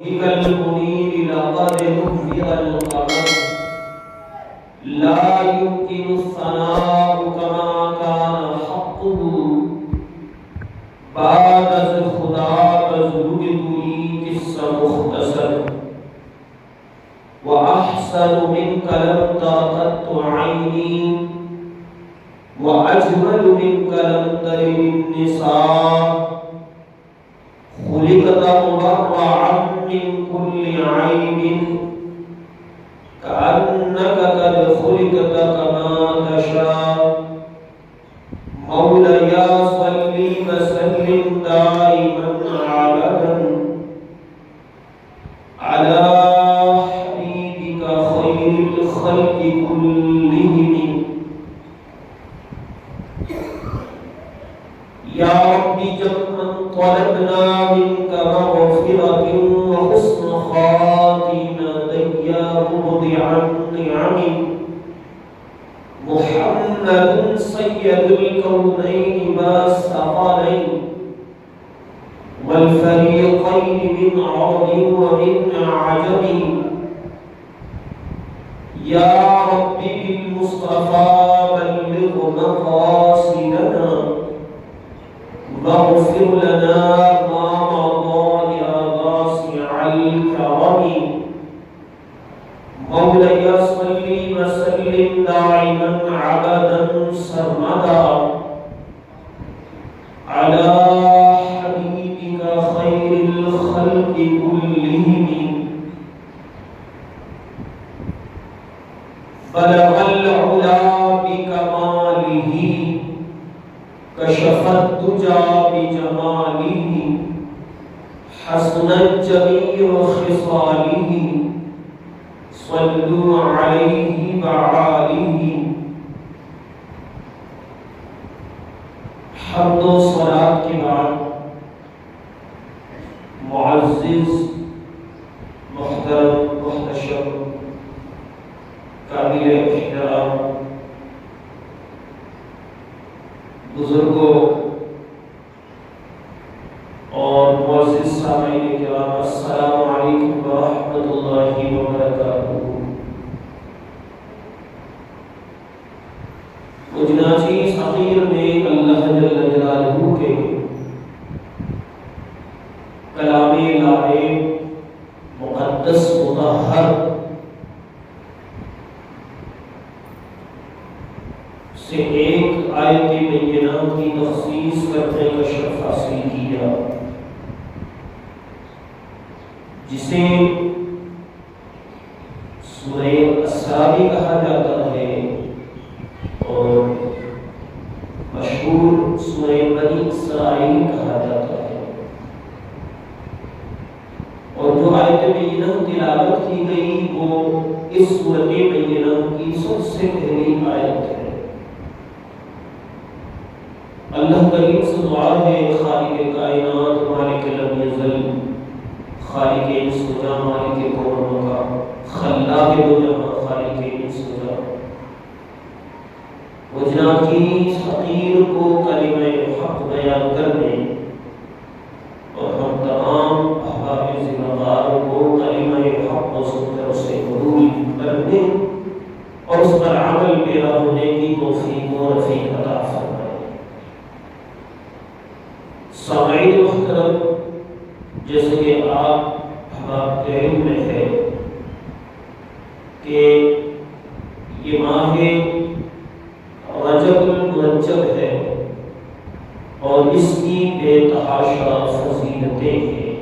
المنير لقد نفذ القمر لا يمكن الثناء كما كان حقه بعد خدا بزرگی قصہ مختصر وأحسن منك لم تقط عيني وأجمل منك لم تلد النساء خلقت مبرعا من كل عيب كأنك قد خلقت كما تشاء مولاي صل وسلم دائما أبدا على حبيبك خير الخلق كلهم يا رب جمّا طلبنا منك مغفرة وحسن خاتمة يا مبدع النعم محمد سيد الكونين ما الثقلين والفريقين من عرب ومن عجم يا رب بالمصطفى بلغ مقاصدنا واغفر لنا ما مضى يا واسع الكرم مولاي صل وسلم دائما عبدا سرمدا على حبيبك خير الخلق كلهم بلغ العلا بكماله كشف الدجى بجماله حسنت جميع خصاله صلوا عليه وعليه حمد و صلاة کے بعد معزز محترم محتشم قابل احترام بزرگوں اور معزز سامعین کرام السلام علیکم ورحمۃ اللہ وبرکاتہ۔ اجناسی صغیر میں اللہ جل جلالہ کے کلام لائق مقدس مطہر سے ایک آیت بینہ کی تخصیص کرنے کا شرف حاصل کیا، جسے سورہ اسراء بھی کہا جاتا ہے اور مشہور سورہ بنی اسرائیل کہا جاتا ہے، اور جو آیت بینہ تلاوت کی گئی وہ اس سورۃ بینہ کی سب سے پہلی آیت ہے۔ اللہ کریم سے دعا ہے خالق کائنات مالک لم یزل خالق انس و جاں مالک کون و مکان خلاق دو جہاں خالق انس و جاں وجناتی فقیر کو کلمہ حق بیان کرنے اور ہم تمام احباب ذمہ کو کلمہ حق کو سن کر اسے قبول کرنے اور اس پر عمل پیرا ہونے کی توفیق و رفیق عطا فرمائے۔ سامعین محترم، جیسے کہ آپ احباب کے علم میں ہے کہ یہ ماہ رجب المرجب ہے اور اس کی بے تحاشا فضیلتیں ہیں،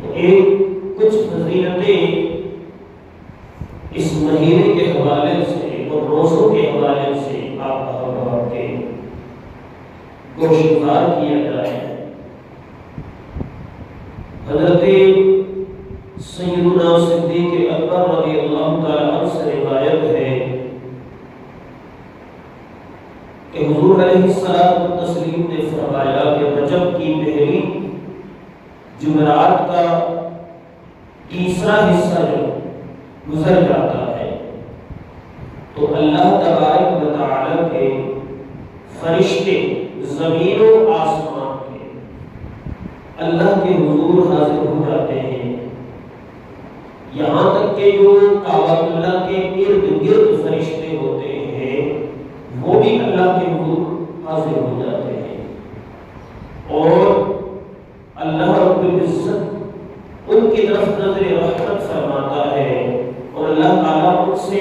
تو ایک کچھ فضیلتیں اس مہینے کے حوالے سے اور روزوں کے حوالے سے آپ احباب کے گوشتگار کیا جائے۔ حضرت سیدنا صدیق اکبر رضی اللہ تعالیٰ عنہ سے روایت ہے کہ حضور علیہ الصلوۃ والتسلیم نے فرمایا کہ رجب کی پہلی جمعرات کا تیسرا حصہ جو گزر جاتا ہے تو اللہ تبارک و تعالیٰ کے فرشتے زمین و آسمان کے اللہ کے حضور حاضر ہو جاتے ہیں، یہاں تک کہ جو کعبۃ اللہ کے ارد گرد فرشتے ہوتے ہیں وہ بھی اللہ کے حضور حاضر ہو جاتے ہیں، اور اللہ رب العزت ان کی طرف نظر رحمت فرماتا ہے، اور اللہ تعالیٰ ان سے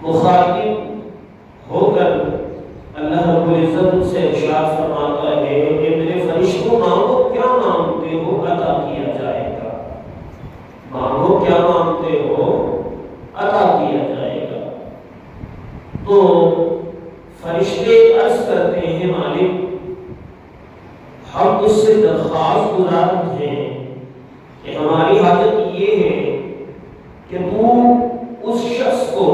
مخاطب ہو کر اللہ رب العزت ان سے ارشاد فرماتا ہے کہ میرے فرشتوں مانگو کیا مانگتے ہو عطا کیا جائے گا، مانگو کیا مانگتے ہو عطا کیا جائے گا۔ تو فرشتے عرض کرتے ہیں مالک ہم اس سے درخواست گزار ہیں کہ ہماری حاجت یہ ہے کہ تو اس شخص کو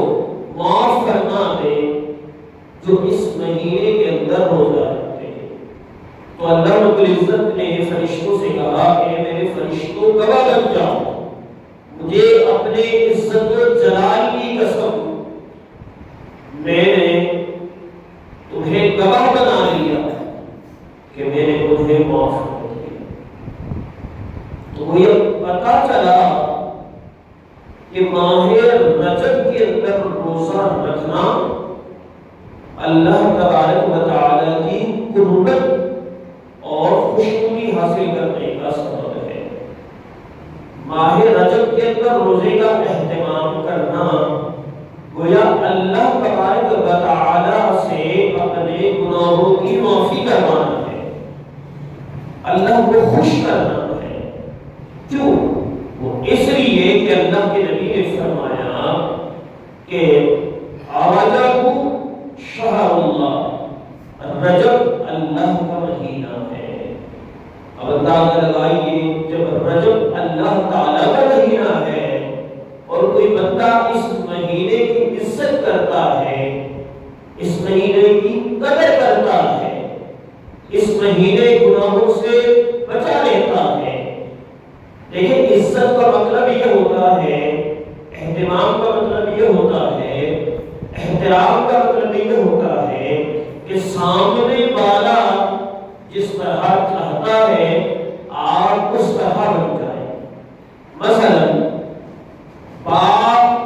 معاف کرنا دے جو اس مہینے کے اندر روزہ رکھتے ہیں۔ تو اللہ رب العزت نے فرشتوں سے کہا کہ میرے فرشتوں گواہ بن جاؤ، مجھے اپنے عزت و جلال کی قسم میں نے تمہیں گواہ بنا لیا کہ میں نے تمہیں معاف کر دیا۔ تو یہ پتا چلا کہ ماہ رجب کے اندر روزہ رکھنا اللہ تبارک و تعالی کی قربت اور خوشنودی حاصل کرنے کا سبب ہے۔ ماہ رجب کے اندر روزے کا اہتمام کرنا گویا اللہ تبارک و تعالی سے اپنے گناہوں کی معافی کروانا ہے، اللہ کو خوش کرنا ہے۔ کیوں؟ وہ اس لیے کہ اللہ کے نبی نے فرمایا کہ رجب شہر اللہ، رجب اللہ کا مہینہ ہے۔ اب اندازہ لگائیے جب رجب اللہ تعالیٰ کا مہینہ ہے اور کوئی بندہ اس مہینے کی عزت کرتا ہے، اس مہینے کی قدر کرتا ہے، اس مہینے گناہوں سے بچا لیتا ہے۔ لیکن عزت کا مطلب یہ ہوتا ہے، اہتمام کا مطلب یہ ہوتا ہے، احترام کا مطلب یہ ہوتا ہے کہ سامنے والا جس طرح چاہتا ہے آپ اس طرح بن جائیں۔ مثلا باپ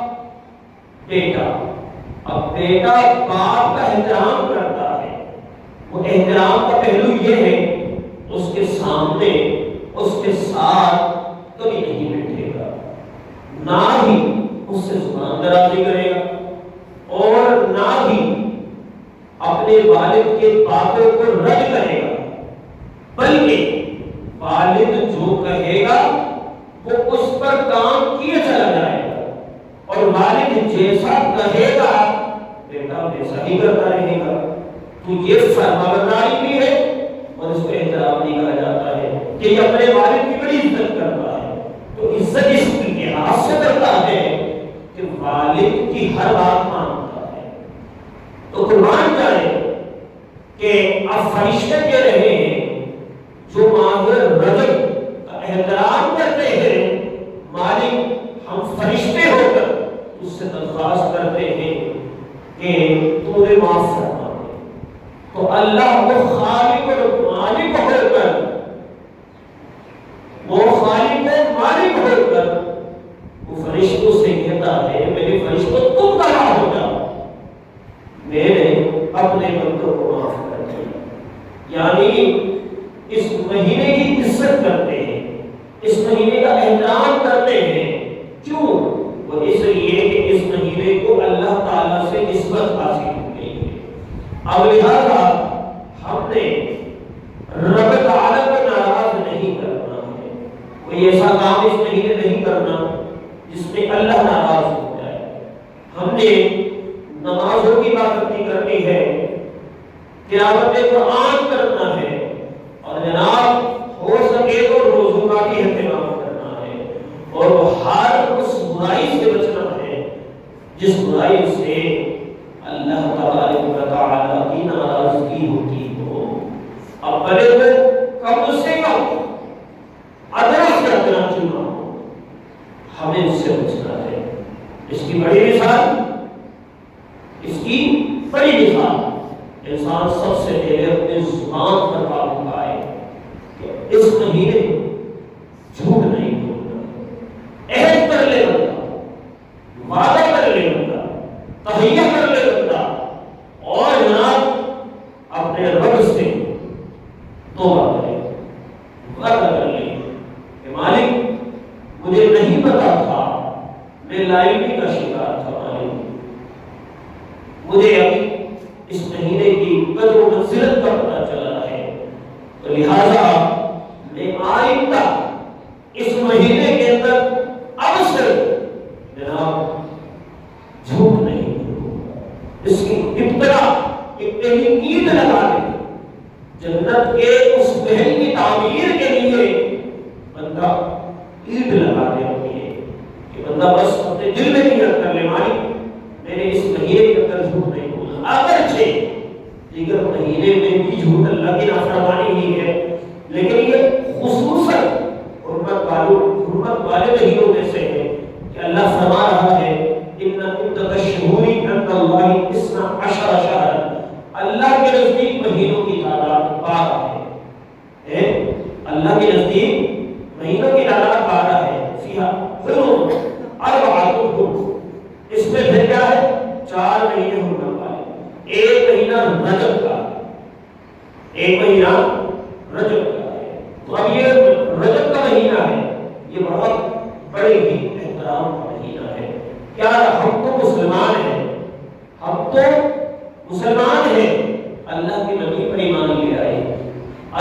بیٹا، اب بیٹا باپ کا احترام کرتا ہے، وہ احترام کا پہلو یہ ہے اس کے سامنے اس کے ساتھ کبھی نہیں بیٹھے گا، نہ ہی اس سے زبان درازی کرے گا، اور نہ ہی اپنے والد کے باتوں کو رد کرے گا، بلکہ والد جو کہے گا وہ اس پر کام کیے چلا جائے گا، اور والد جیسا کہے گا بیٹا ویسا ہی کرتا رہے گا۔ تو یہ فرمانبرداری بھی ہے اور اس کو احترام بھی کہا جاتا ہے کہ یہ اپنے والد کی بڑی عزت کرتا ہے۔ تو عزت اس لحاظ سے کرتا ہے کہ والد کی ہر بات مانتا ہے۔ تو قربان جائے کہ اب فرشتے کہہ رہے ہیں جو ماہ رجب کا احترام کرتے ہیں، مالک ہم فرشتے ہو کر اس سے درخواست کرتے ہیں کہ تو نے معاف فرما دے۔ تو اللہ وہ خالق اور مالک ہو کر، وہ خالق اور مالک ہو کر وہ فرشتوں سے کہتا ہے میرے فرشتوں تم کہاں ہو جاؤ، میں نے اپنے بندوں کو معاف کر دیا۔ یعنی اس مہینے کی عزت کرتے ہیں، اس مہینے کا احترام کرتے ہیں۔ کیوں؟ وہ اس لیے کہ اس مہینے کو اللہ تعالیٰ سے نسبت حاصل ہو گئی ہے۔ اب لہذا ہم نے رب تعالیٰ کو ناراض نہیں کرنا ہے، کوئی ایسا کام اس مہینے نہیں کرنا جس میں اللہ ناراض ہو جائے۔ ہم نے نمازوں کی پابندی کرنی ہے، تلاوت قرآن کرنا ہے، اور جناب ہو سکے تو روزوں کا بھی اہتمام کرنا ہے، اور ہر اس برائی سے بچنا ہے جس برائی سے اللہ تبارک و تعالیٰ کی ناراضگی ہوتی ہو۔ اب بڑے ہو کم سے کم ادنا سے ادنا کیوں نہ ہو، ہمیں اس سے بچنا ہے۔ اس کی بڑی مثال، اس کی بڑی مثال انسان سب سے پہلے اپنے زبان پر قابو پائے کہ اس لائمی کا شکار تھا معلوم، مجھے ابھی اس مہینے کی قدر و منزلت کا پتہ چلا ہے، تو لہذا میں آئندہ اس مہینے کے اندر اب سے جناب جھوٹ نہیں بولوں گا۔ اس کی ابتدا ایک پہلی اینٹ لگا دیں، جنت کے اس محل کی تعمیر کے لیے بندہ اینٹ لگا دے اپنی، کہ بندہ بس اپنے دل میں نیت کر لے مالک میں نے اس مہینے کے اندر جھوٹ نہیں بولنا، اگرچہ دیگر مہینے میں بھی جھوٹ اللہ کی نافرمانی ہی ہے، لیکن یہ خصوصاً حرمت والے مہینوں میں سے ہے کہ اللہ فرما رہا ہے ان عدۃ الشہور عند اللہ 12 شہرا، اللہ کے نزدیک مہینوں کی تعداد 12 ہے، اللہ کے نزدیک مہینوں کی تعداد 12 ہے، فیہا حرم 4 حرم، اس میں پھر کیا ہے 4 مہینے حرمت والے، ایک مہینہ رجب کا، ایک مہینہ رجب کا ہے، تو اب یہ رجب کا مہینہ ہے، یہ بہت بڑے ہی احترام کا مہینہ ہے۔ کیا ہم تو مسلمان ہیں، ہم تو مسلمان ہیں، اللہ کے نبی پر ایمان لے آئے،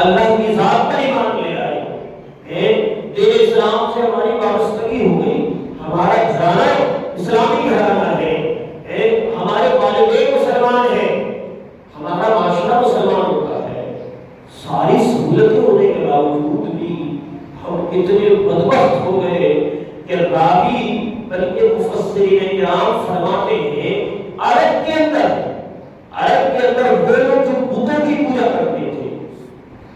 اللہ کی ذات پر ایمان لے آئے، دین اسلام سے ہماری وابستگی ہو گئی، ہمارا گھرانہ اسلامی گھرانہ ہے، ہمارے والدین مسلمان ہیں، ہمارا معاشرہ مسلمان ہوتا ہے، ساری سہولتیں ہونے کے باوجود بھی ہم اتنے بدبخت ہو گئے کہ راوی بلکہ مفسرین کرام فرماتے ہیں عرب کے اندر وہ لوگ جو بتوں کی پوجا کرتے تھے،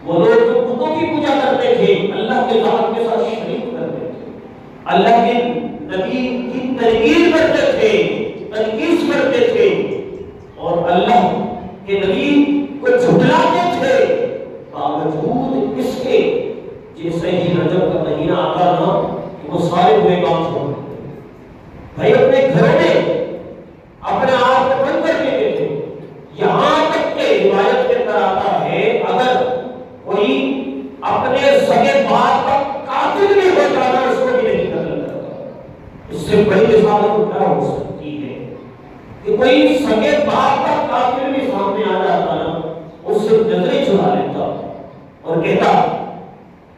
وہ لوگ جو بتوں کی پوجا کرتے تھے اللہ کے ذات کے ساتھ شریک کرتے تھے، اللہ کے نبی کی تنقید کرتے تھے، تنقید کرتے تھے اور اللہ کے نبی کو جھٹلاتے تھے، باوجود اس کے جیسے ہی رجب کا مہینہ آتا نا وہ سارے ہوئے کام چھوڑ دیتے بھائی، اپنے گھروں میں اپنے آپ کو بند کر لیتے تھے، یہاں تک کہ روایت کے اندر آتا ہے اگر کوئی اپنے سگے باپ کا قاتل بھی ہو جانا اس کو بھی نہیں قتل کرتا۔ اس سے بڑی مثال کیا ہو سکتی ہے کہ کوئی سگے باپ کا قاتل بھی سامنے آ جاتا نا، اس سے نظریں چرا لیتا اور کہتا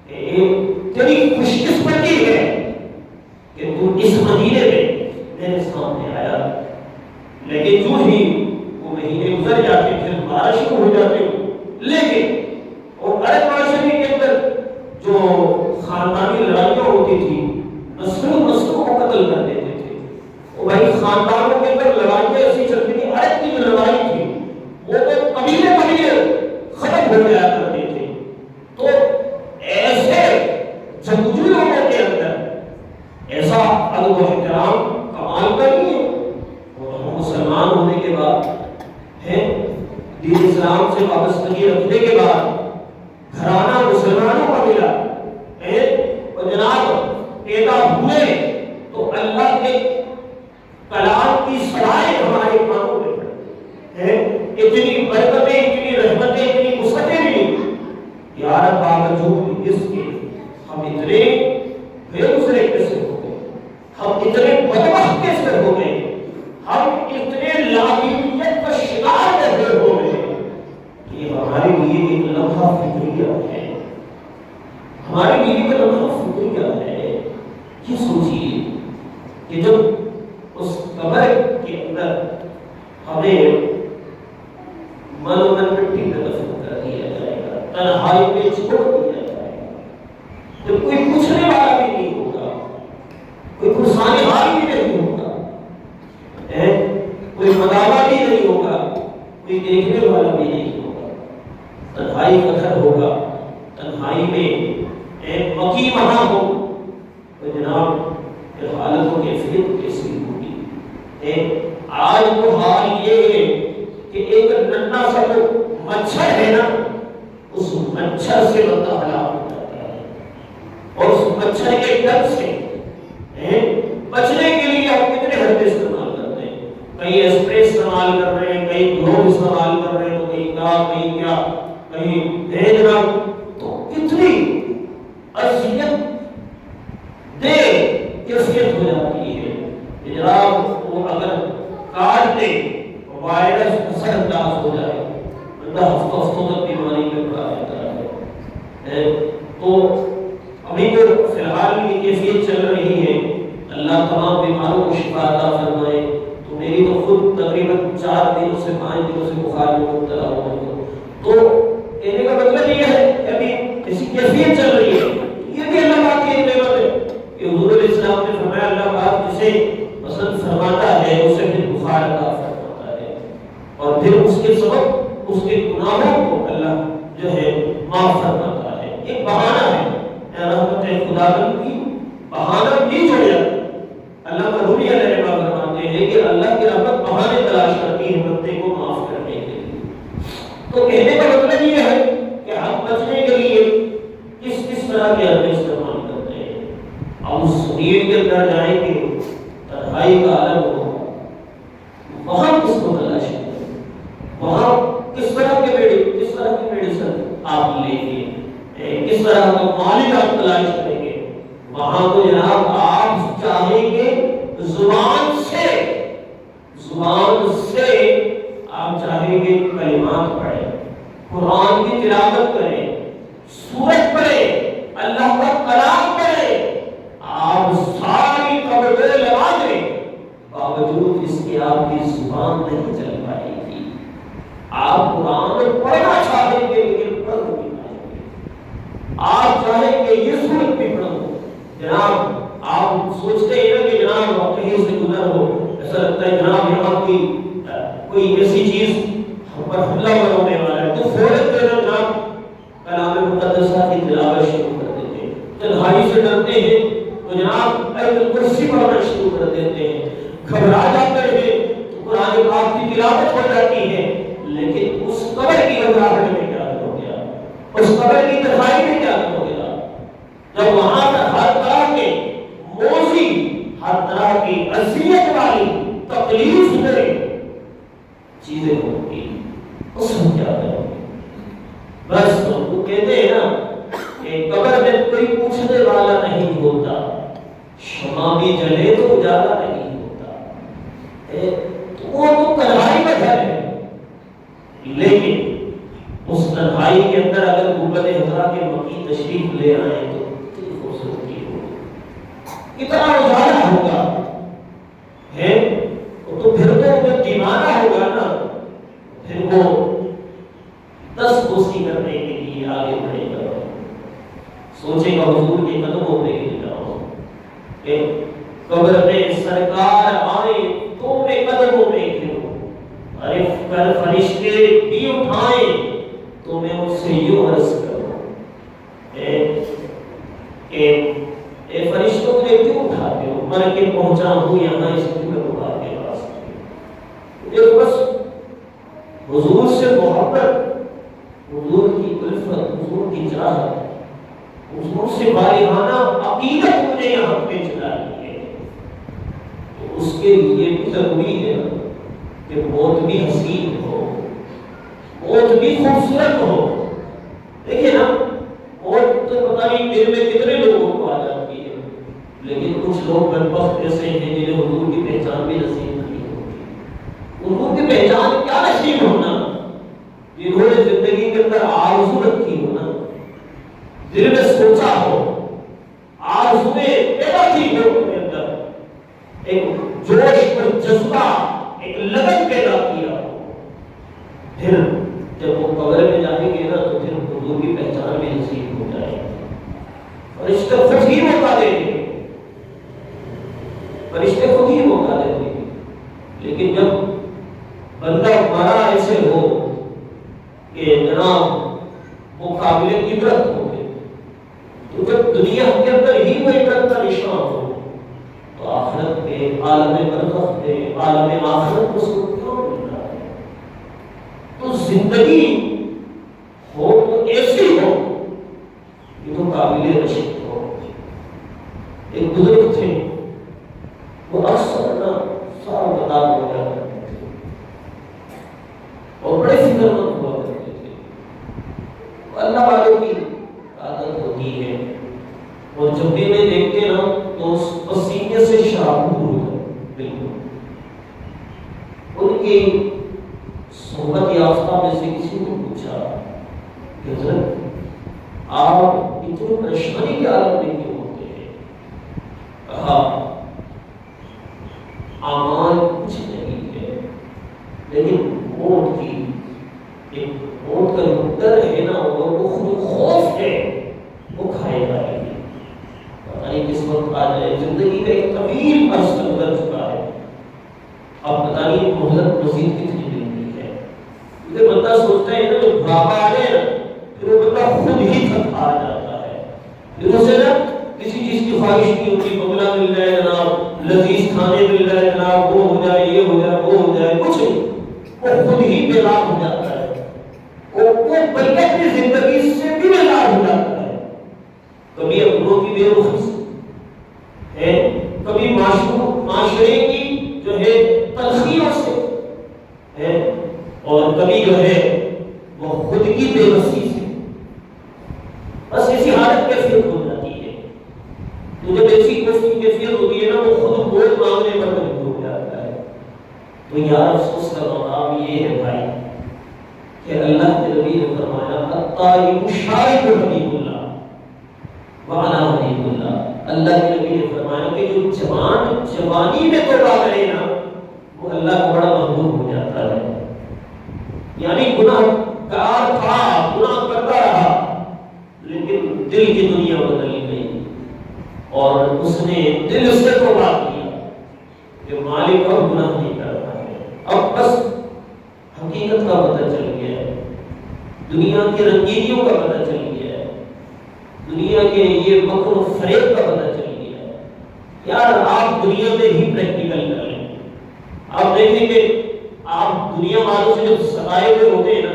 کہ تیری خوش قسمتی ہے کہ تو اس مہینے میں میرے سامنے آیا، لیکن جو ہی وہ مہینے گزر جاتے پھر بارش شروع ہو جاتے، لیکن اور عرب معاشرے کے اندر جو خاندانی لڑائیاں ہوتی تھی نسلوں کو قتل کر دیتے تھے، وہ بھائی خاندانوں کے اندر لڑائیاں ایسی چلتی تھی، عرب کی جو لڑائی تھی وہ تو قبیلے ختم ہو جایا کرتے تھے، تو ایسے جنگجو لوگوں کے اندر ایسا ادب و احترام کمال کا نہیں ہے، اور ہم مسلمان ہونے کے بعد دین اسلام سے وابستگی رکھنے کے بعد گھرانہ مسلمانوں کا ملا اور جناب پیدا ہوئے تو اللہ کے کلام کی سرائے ہمارے کانوں میں پڑی، اتنی برکتیں، اتنی رحمتیں، اتنی وسعتیں ملی، یار باوجود اس کے ہم اتنے بے گزرے کیسے ہو گئے، ہم اتنے بدبخت کیسے ہو گئے، ہم اتنے لاغیبیت کا شکار کیسے ہو گئے کہ یہ ہمارے لیے ایک لمحہ فکریہ ہے، ہمارے لیے ایک لمحہ فکریہ ہے۔ یہ سوچیے کہ جب اس قبر کے اندر ہمیں من و من مٹی میں دفن کر دیا جائے گا، تنہائی میں چھوڑ دیا جائے گا، جب کوئی پوچھنے والا بھی نہیں ہوگا، کوئی پرسانے حال بھی نہیں ہوگا، کوئی مداوا بھی نہیں ہوگا، کوئی دیکھنے والا بھی نہیں ہوگا، تنہائی کا گھر ہوگا، تنہائی میں مکی وہاں ہو تو جناب حالت و کیفیت کیسی ہوگی۔ آج تو حال یہ ہے کہ ایک ننھا سا جو مچھر ہے نا، اس مچھر سے بندہ ہلاک ہو جاتا ہے، اور اس مچھر کے ڈر سے بچنے کے لیے ہم کتنے ہتھیار استعمال کرتے ہیں، کئی اسپرے استعمال کر رہے ہیں، کئی گلوب استعمال کر رہے ہیں، تو کہیں کیا کہیں بھیجنا، تو کتنی اذیت دے کیفیت ہو جاتی ہے۔ جناب وہ اگر کاٹ دے وائرس اثر انداز ہو جائے، بندہ ہفتوں تک بیماری میں پڑا رہتا ہے۔ تو ابھی تو فی الحال یہ کیفیت چل رہی ہے، اللہ تمام بیماروں کو شفا عطا فرمائے۔ تو میری تو خود تقریباً 4 دنوں سے 5 دنوں سے بخار میں مبتلا ہوا ہوں۔ تو کہنے کا مطلب یہ ہے کہ ابھی ایسی کیفیت چل رہی ہے، یہ بھی اللہ پاک کی نعمت ہے کہ حضور علیہ السلام نے فرمایا اللہ پاک جسے پسند فرماتا ہے اسے پھر بخار عطا فرماتا ہے، اور پھر اس کے سبب اس کے گناہوں کو اللہ جو ہے معاف فرماتا ہے۔ ایک بہانہ ہے رحمت خدا کی، بہانہ بھی جو ہے اللہ رومی علیہ السلام فرماتے ہیں کہ اللہ کی رحمت بہانے تلاش کرتی ہے بندے کو معاف کرنے کے لیے۔ تو کہنے کا مطلب یہ ہے کہ ہم بچنے کے لیے کس طرح کے عمل استعمال کرتے ہیں۔ ہم اس نیڈ کے اندر جائیں گے، تنہائی کا عالم ہوگا، وہاں کس کو تلاش کریں، وہاں کس طرح کی میڈیسن آپ لیں گے، کس طرح کا مالک آپ تلاش کریں گے۔ وہاں تو جناب آپ چاہیں گے زبان سے آپ چاہیں گے کلمات پڑھیں، قرآن کی تلاوت کریں، سورت پڑھیں، اللہ کا کلام پڑھیں، آپ ساری توجہ لگا دیں، باوجود اس کے آپ کی زبان نہیں چل پائے گی۔ آپ قرآن پڑھنا چاہیں گے لیکن پڑھ نہیں پائیں گے۔ آپ چاہیں گے یہ سورت بھی پڑھو، جناب آپ سوچتے ہیں نا کہ جناب کہیں سے گزر ہو، ایسا لگتا ہے جناب یہاں کوئی ایسی چیز ہم پر حملہ ہونے والا ہے، تو فوراً جناب کلام مقدسہ کی تلاوت شروع کر دیتے ہیں۔ تنہائی سے ڈرتے ہیں تو جناب آیت الکرسی پڑھنا شروع کر دیتے ہیں، گھبرا جاتے ہیں تو قرآن پاک کی تلاوت ہو جاتی ہے، لیکن اس قبر کی گھبراہٹ میں کیا ہو گیا، اس قبر کی تنہائی میں کیا ہو گیا، جب وہاں پر ہر طرح کے موذی، ہر طرح کی اذیت والی تکلیف دہ چیزیں ہوتی ہیں، اس میں کیا کریں گے؟ بس وہ کہتے ہیں نا کہ قبر میں کوئی پوچھنے والا نہیں ہوتا، شمع بھی جلے تو اجالا نہیں ہوتا، تو وہ تو تنہائی کا گھر ہے، لیکن اس تنہائی کے اندر اگر غربت حضرا کے مکی تشریف لے آئے تو کتنی خوبصورتی ہوگی، کتنا اجالا ہوگا ہے، تو پھر تو وہ دیوانہ ہوگا نا، پھر وہ دس بوسی کرنے کے لیے آگے بڑھے گا، سوچے گا حضور کے قدموں پہ گر جاؤ، کہ قبر میں سرکار آئے تو میں قدموں پہ گروں، ارے فرشتے بھی اٹھائیں تو میں ان سے یوں عرض کروں اے فرشتوں نے کیوں اٹھاتے ہو، مر کے پہنچا ہوں یہاں اس لیے خدا کے پاس یہ بس حضور سے محبت، حضور کی الفت، حضور کی چاہت، حضور سے والہانہ عقیدت مجھے یہاں پہ چلائی ہے، تو اس کے لیے بھی ضروری ہے کہ موت بھی حسین ہو، موت بھی خوبصورت ہو۔ دیکھیے نا موت تو پتہ نہیں دل میں کتنے لوگوں کو آ جاتی ہے، لیکن کچھ لوگ بدبخت ایسے ہیں جنہیں حضور کی پہچان بھی نصیب نہیں ہوتی۔ حضور کی پہچان کیا نصیب ہونا، جنہوں نے زندگی کے اندر آرزو رکھی ہو نا، دل میں سوچا ہو، آرزویں پیدا کی ہو اپنے اندر، ایک جوش اور جذبہ، ایک لگن پیدا کیا ہو، پھر جب وہ قبر میں جائیں گے نا تو پھر حضور کی پہچان بھی نصیب ہو جائے گی۔ فرشتے خود ہی موقع دیں گے، فرشتے خود ہی موقع دیں گے، لیکن جب بندہ مرا ایسے ہو کہ جناب وہ قابل عبرت ہو گئے، تو جب دنیا کے اندر ہی وہ عبرت کا نشان ہو تو آخرت کے عالم برزخ کے عالم آخرت کو سکون کیوں مل رہا ہے؟ تو زندگی ہو تو ایسی ہو، یہ تو قابل رشک ہو۔ ایک بزرگ تھے، وہ اکثر نا سارا بتا ہو جاتا تھے اور بڑے فکر مند ہوا کرتے تھے۔ اللہ والوں کی عادت ہوتی ہے، اور جب بھی میں دیکھتے نا تو پسینے سے شرابور ہو جائے، کے صحبت یافتہ میں سے کسی نے پوچھا کہ حضرت آپ اتنی پریشانی کے عالم میں کیوں ہوتے ہیں؟ کہا اعمال کچھ نہیں ہے، لیکن موت کی ایک موت کا جو ڈر ہے نا، وہ خود خوف ہے، وہ کھائے گا نہیں۔ پتہ نہیں کس وقت آ جائے، زندگی کا ایک طویل عرصہ گزر چکا ہے، اب پتہ نہیں مہلت مزید کتنی ملنی ہے۔ پھر بندہ سوچتا ہے نا جو بڑھاپا آ جائے نا، پھر وہ بندہ خود ہی تھک ہار جاتا ہے، پھر اسے نا کسی چیز کی خواہش نہیں ہوتی، بنگلہ مل جائے جناب، لذیذ کھانے مل جائے جناب، وہ ہو جائے، یہ ہو جائے، وہ ہو جائے، کچھ نہیں، وہ خود ہی بیدار ہو جاتا ہے، وہ بلکہ اپنی زندگی سے بھی بیدار ہو جاتا ہے۔ کبھی اپنوں کی بے رخی ہے، کبھی معاشرے کی جو ہے تلخیوں سے ہے، اور کبھی جو ہے وہ خود کی بے بسی سے، بس ایسی حالت کیفیت ہو جاتی ہے۔ تو جب ایسی کیفیت ہوتی ہے نا، وہ خود بول مانگنے پر مجبور ہو جاتا ہے۔ تو یار افسوس کا مقام یہ ہے بھائی کہ اللہ کے نبی نے فرمایا الطائب شارب حبیب اللہ وعلا حبیب اللہ، اللہ کے نبی نے فرمایا کہ جو جوانی میں توبہ کرے نا، وہ اللہ کو بڑا محبوب ہو جاتا ہے۔ یعنی گناہ کار تھا، گناہ کرتا رہا، لیکن دل کی دنیا بدل گئی اور اس نے دل سے توبہ کیا کہ مالک اور گناہ نہیں کرتا ہے، اب بس حقیقت کا پتہ چل گیا ہے، دنیا کی رنگینیوں کا پتہ چل گیا ہے، دنیا کے یہ مکر و فریب کا پتہ چل گیا ہے۔ یار آپ دنیا میں ہی پریکٹیکل کر لیں، آپ دیکھیں کہ آپ دنیا والوں سے جو ستائے ہوئے ہوتے ہیں نا،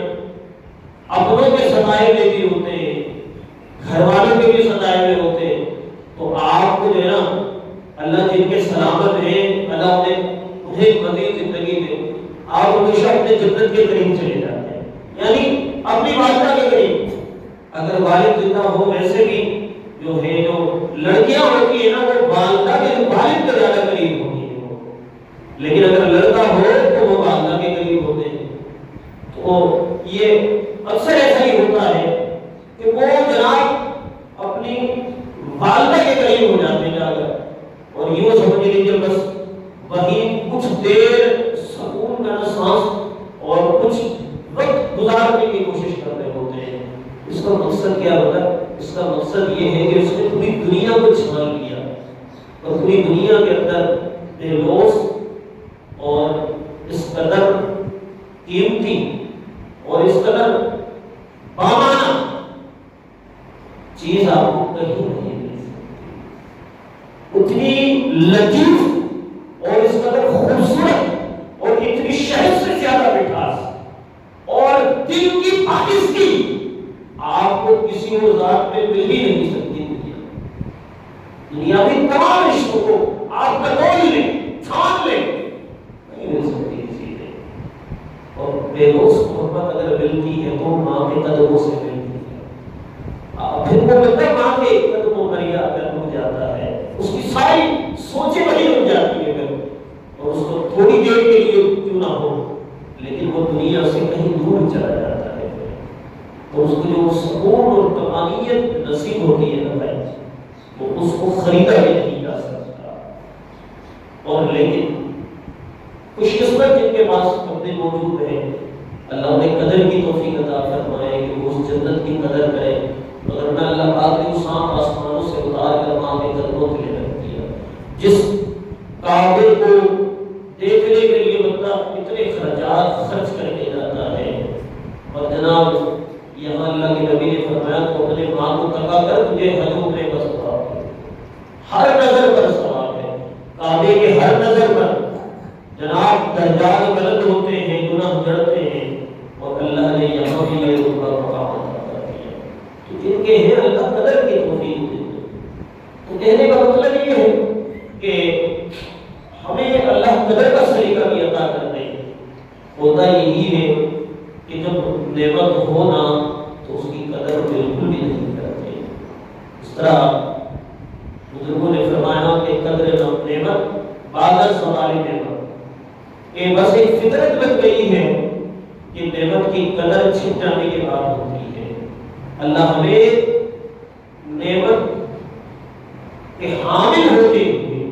اپنوں کے ستائے ہوئے بھی ہوتے ہیں، گھر والوں کے بھی ستائے ہوئے ہوتے ہیں، تو آپ کو جو ہے نا اللہ جن کے سلامت ہیں، اللہ انہیں مزید زندگی دے، آپ ہمیشہ اپنے جنت کے قریب چلے جاتے ہیں، یعنی اپنی والدہ کے قریب۔ اگر والد زندہ ہو، ویسے بھی جو ہے جو لڑکیاں ہوتی ہیں نا، وہ والدہ کے والد کے زیادہ قریب ہوتی ہیں، لیکن اگر لڑکا ہو تو وہ والدہ کے قریب ہوتے ہیں۔ تو یہ اکثر ایسا ہی ہوتا ہے کہ وہ جناب اپنی والدہ کے قریب ہو جاتے ہیں جا کر، اور یوں سمجھ لیجیے بس وہیں کچھ دیر سکون کا سانس اور کچھ وقت گزارنے کی کوشش کر رہے ہوتے ہیں۔ اس کا مقصد کیا ہوتا ہے؟ اس کا مقصد یہ ہے کہ اس نے پوری دنیا کو چھان لیا اور پوری دنیا کے اندر بے لوث اور اس قدر قیمتی اور اس قدر بامانہ چیز آپ کو کہیں نہیں مل سکتی، اتنی لطیف اور اس قدر خوبصورت اور اتنی شہد سے زیادہ مٹھاس اور دل کی پاکیزگی آپ کو کسی اور ذات میں مل ہی نہیں سکتی۔ دنیاوی تمام رشتوں کو آپ تکول لیں، چھان لیں، نہیں مل سکتی کسی سے۔ اور بے لوث محبت اگر ملتی ہے تو ماں کے قدموں سے ملتی ہے، پھر وہ بندہ ماں کے قدموں پر یا ہو جاتا ہے، اس کی ساری سوچیں وہی ہو جاتی ہے پھر، اور اس کو تھوڑی دیر کے لیے کیوں نہ ہو لیکن وہ دنیا سے کہیں دور چلا جاتا ہے، تو اس کو جو سکون اور طمانینت نصیب ہوتی ہے نا بھائی، وہ اس کو خریدا بھی نہیں جا سکتا۔ اور لیکن خوش قسمت جن کے پاس اپنے موجود ہیں، اللہ نے قدر کی توفیق عطا فرمائے کہ وہ اس جنت کی قدر کرے، مگر نہ اللہ پاک نے اس آسمانوں سے اتار کر ماں کے قدموں کے لیے رکھ دیا۔ جس کعبے کو دیکھنے کے لیے بندہ اتنے خرچات خرچ کر کے جاتا ہے، اور جناب یہاں اللہ کے نبی نے فرمایا تو اپنے ماں کو تقا کر تجھے حج عمرے کا ثواب ہے، ہر نظر پر ثواب ہے، کعبے کے ہر نظر پر جناب درجات بلند ہوتے ہیں، گناہ جڑتے ہیں، اور اللہ نے یہاں بھی یہ رتبہ مقام عطا کیا۔ تو جن کے ہیں اللہ قدر کی توفیق دیتے۔ تو کہنے کا مطلب یہ ہے کہ ہمیں اللہ قدر کا سلیقہ بھی عطا کر دے۔ ہوتا یہی ہے کہ جب نعمت ہونا تو اس کی قدر بالکل بھی نہیں کرتے۔ اس طرح بزرگوں نے فرمایا کہ قدر نعمت بعد سوال نعمت، کہ کہ بس ایک فطرت بن گئی ہے کہ نعمت کی قدر چھپ جانے کے بعد ہوتی ہے۔ اللہ ہمیں نعمت کے حامل ہوتے ہوئے،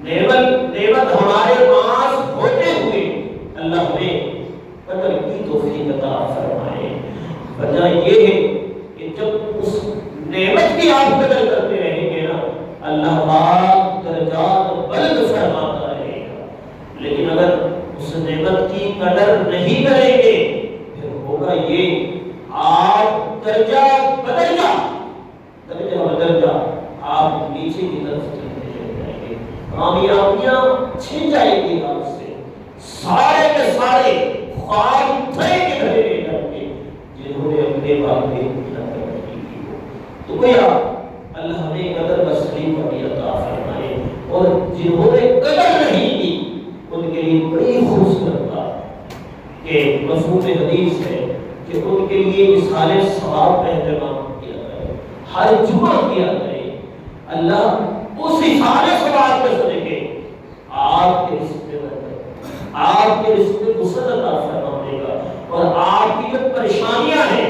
نعمت ہمارے پاس ہوتے ہوئے اللہ ہمیں قدر کی توفیق عطا فرمائے۔ وجہ یہ ہے کہ جب اس نعمت کی آپ قدر کرتے رہیں گے نا، اللہ پاک درجات بلند فرماتا رہے گا۔ لیکن اگر اس نعمت کی قدر نہیں کریں گے پھر ہوگا یہ، آپ درجہ بدل جا آپ نیچے کی طرف چلتے چلے جائیں گے، کامیابیاں چھن جائیں گی آپ سے، سارے کے سارے خواب دھرے کے دھرے رہ جائیں گے جنہوں نے اپنے والدین کی قدر کی ہو۔ تو گویا اللہ ہمیں قدر کا صحیح فہم عطا فرمائے، اور جنہوں نے قدر نہیں کی ان کے لیے بڑی خوبصورت بات کہ مفہوم حدیث ہے کہ ان کے لیے اصحال ثواب کا اہتمام کیا جائے، ہر جمعہ کیا جائے۔ اللہ اس اصحال ثواب کے صدقے آپ کے رزق میں برکت، آپ کے رزق میں وسعت عطا فرمائے گا، اور آپ کی جو پریشانیاں ہیں،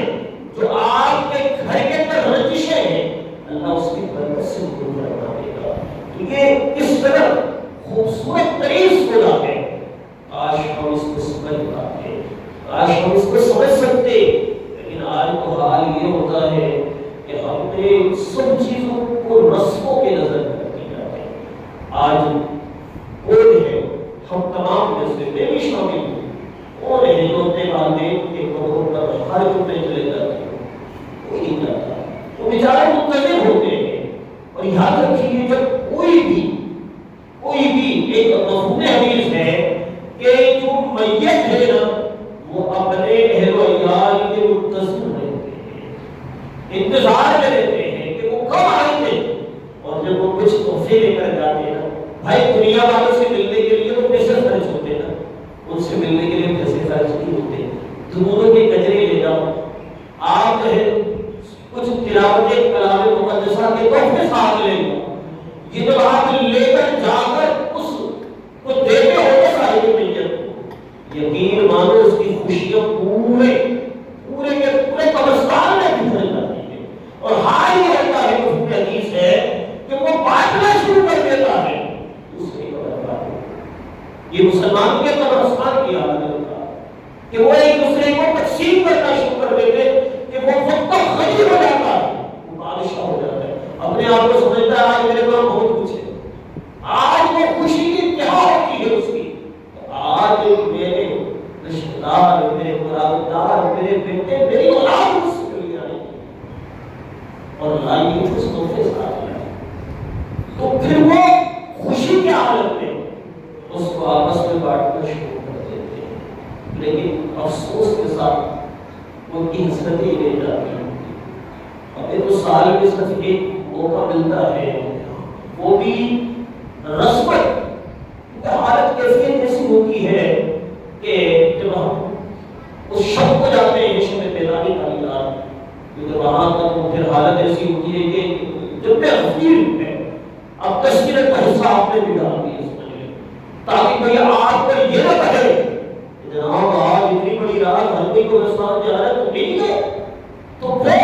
جو آپ کے گھر کے اندر رنجشیں ہیں، اللہ اس کی برکت سے دور کروا دے گا۔ تو یہ کس طرح خوبصورت ترین سورہ ہے، آج ہم اس کو سمجھ پاتے، آج ہم اس کو سمجھ سکتے، لیکن آج تو حال یہ ہوتا ہے کہ ہم نے سب چیزوں کو رسموں کے نظر کر دیا ہے۔ آج کون ہے، ہم تمام میں سے میں بھی شامل ہوں، کون ہے جو اپنے والدین کے قبروں پر ہر جمعے چلے جاتے ہیں؟ کوئی نہیں جاتا، وہ بیچارے منتظر ہوتے ہیں۔ اور یاد رکھیے جب کوئی بھی ایک مفہوم حدیث ہے کہ جو میت ہے نا وہ اپنے اہل و عیال کے منتظر رہتے ہیں، انتظار میں رہتے ہیں کہ وہ کب آئیں گے، اور جب وہ کچھ تحفے لے کر جاتے ہیں نا، بھائی دنیا والوں سے ملنے کے لیے تو پیسے خرچ ہوتے ہیں نا، ان سے ملنے کے لیے پیسے خرچ نہیں ہوتے۔ دونوں کے گجرے لے جاؤ، آپ جو ہے کچھ تلاوت کلام مقدسہ کے تحفے ساتھ لے جاؤ، یہ جب آپ لے کر جا کر اس کو دیتے ہو صاحب میت کو، یقین مانو اس کی خوشیاں پورے کے قبرستان میں بکھر جاتی ہے۔ اور حال یہ ہوتا ہے، مفہوم حدیث ہے کہ وہ بانٹنا شروع کر دیتا ہے دوسرے قبرستان۔ یہ مسلمان کے قبرستان کی حالت ہوتا ہے کہ وہ ایک دوسرے کو تقسیم کرنا شروع کر دیتے کہ وہ خود کا غنی ہو جاتا ہے، وہ بادشاہ ہو جاتا ہے، اپنے آپ کو سمجھتا ہے آج میرے پاس بہت کچھ ہے، آج وہ خوشی کی انتہا ہوتی ہے اس کی، آج میرے رشتہ دار، میرے قرابتدار، میرے بیٹے، میری اولاد مجھ سے مل جائے اور لائیے اس تحفے ساتھ لائے، تو پھر وہ خوشی کے حالت میں اس کو آپس میں بانٹنا شروع کر دیتے ہیں۔ لیکن افسوس کے ساتھ ان کی حسرتیں لے جاتی ہیں، ابھی تو سال میں صرف ایک موقع ملتا ہے، وہ بھی رسمت حالت کیفیت ایسی ہوتی ہے کہ جب ہم اس شب کو جاتے ہیں، شب بیداری والی رات، کیونکہ وہاں تک تو پھر حالت ایسی ہوتی ہے کہ جب میں غفیر ہے، اب تشکیل کا حصہ آپ نے بھی ڈال دیا اس میں، تاکہ کوئی آپ کو یہ نہ کہے جناب آج اتنی بڑی رات ہلکی کو رستان جا رہا ہے تو نہیں گئے، تو وہ